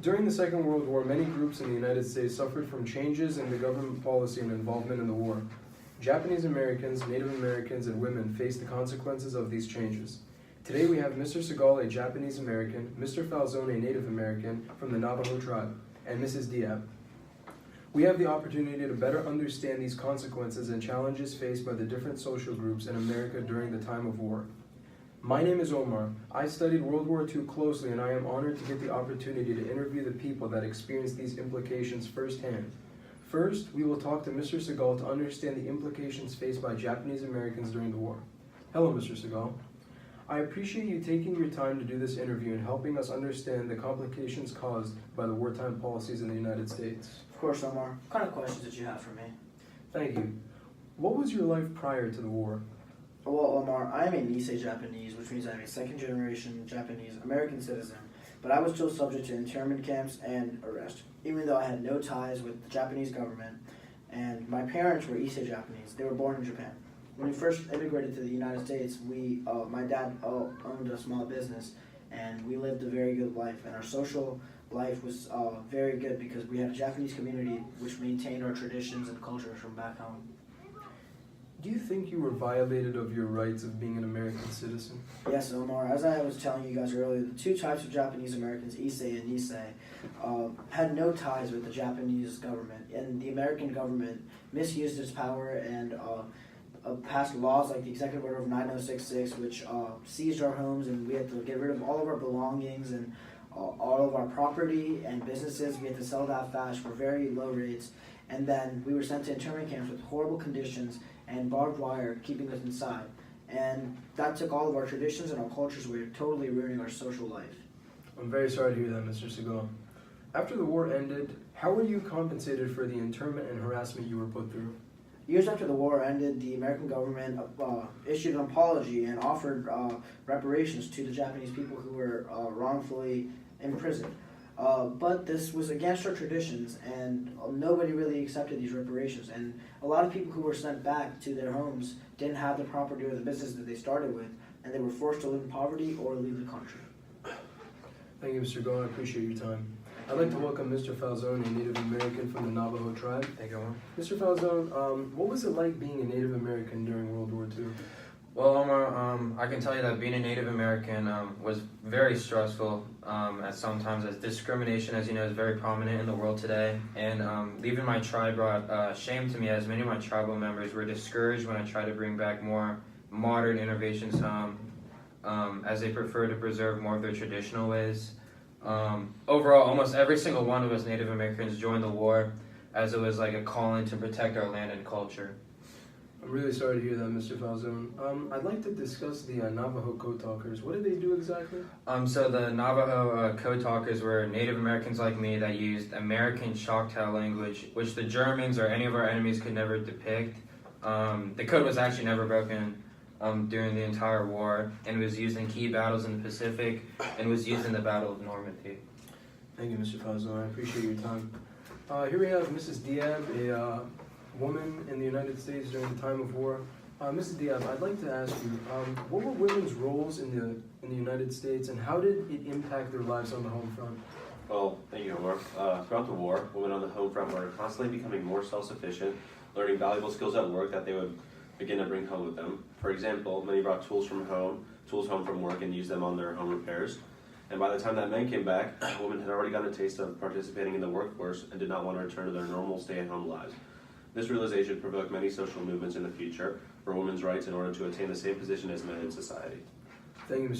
During the Second World War, many groups in the United States suffered from changes in the government policy and involvement in the war. Japanese Americans, Native Americans, and women faced the consequences of these changes. Today we have Mr. Segal, a Japanese American, Mr. Falzone, a Native American from the Navajo tribe, and Mrs. Diab. We have the opportunity to better understand these consequences and challenges faced by the different social groups in America during the time of war. My name is Omar. I studied World War II closely, and I am honored to get the opportunity to interview the people that experienced these implications firsthand. First, we will talk to Mr. Segal to understand the implications faced by Japanese Americans during the war. Hello, Mr. Segal. I appreciate you taking your time to do this interview and helping us understand the complications caused by the wartime policies in the United States. Of course, Omar. What kind of questions did you have for me? Thank you. What was your life prior to the war? Well, Omar, I am a Nisei Japanese, which means I'm a second-generation Japanese American citizen, but I was still subject to internment camps and arrest, even though I had no ties with the Japanese government, and my parents were Issei Japanese. They were born in Japan. When we first immigrated to the United States, my dad owned a small business, and we lived a very good life, and our social life was very good because we had a Japanese community which maintained our traditions and culture from back home. Do you think you were violated of your rights of being an American citizen? Yes, Omar. As I was telling you guys earlier, the two types of Japanese Americans, Issei and Nisei, had no ties with the Japanese government, and the American government misused its power and passed laws like the Executive Order of 9066, which seized our homes, and we had to get rid of all of our belongings and all of our property and businesses. We had to sell that fast for very low rates, and then we were sent to internment camps with horrible conditions and barbed wire keeping us inside. And that took all of our traditions and our cultures away, totally ruining our social life. I'm very sorry to hear that, Mr. Segal. After the war ended, how were you compensated for the internment and harassment you were put through? Years after the war ended, the American government issued an apology and offered reparations to the Japanese people who were wrongfully imprisoned. But this was against our traditions, and nobody really accepted these reparations. And a lot of people who were sent back to their homes didn't have the property or the business that they started with, and they were forced to live in poverty or leave the country. Thank you, Mr. Segal. I appreciate your time. I'd like to welcome Mr. Falzone, a Native American from the Navajo tribe. Thank you, Omar. Mr. Falzone, what was it like being a Native American during World War II? Well, Omar, I can tell you that being a Native American was very stressful at some times, as discrimination, as you know, is very prominent in the world today. And leaving my tribe brought shame to me, as many of my tribal members were discouraged when I tried to bring back more modern innovations home, as they prefer to preserve more of their traditional ways. Overall, almost every single one of us Native Americans joined the war, as it was like a calling to protect our land and culture. I'm really sorry to hear that, Mr. Falzone. I'd like to discuss the Navajo Code Talkers. What did they do exactly? So the Navajo Code Talkers were Native Americans like me that used American Choctaw language, which the Germans or any of our enemies could never depict. The code was actually never broken during the entire war, and was used in key battles in the Pacific, and was used in the Battle of Normandy. Thank you, Mr. Falzone. I appreciate your time. Here we have Mrs. Diab, a woman in the United States during the time of war. Mrs. Diab, I'd like to ask you, what were women's roles in the United States, and how did it impact their lives on the home front? Well, thank you, Omar. Throughout the war, women on the home front were constantly becoming more self-sufficient, learning valuable skills at work that they would begin to bring home with them. For example, many brought tools home from work, and used them on their home repairs. And by the time that men came back, women had already gotten a taste of participating in the workforce and did not want to return to their normal stay-at-home lives. This realization provoked many social movements in the future for women's rights in order to attain the same position as men in society. Thank you, Mr.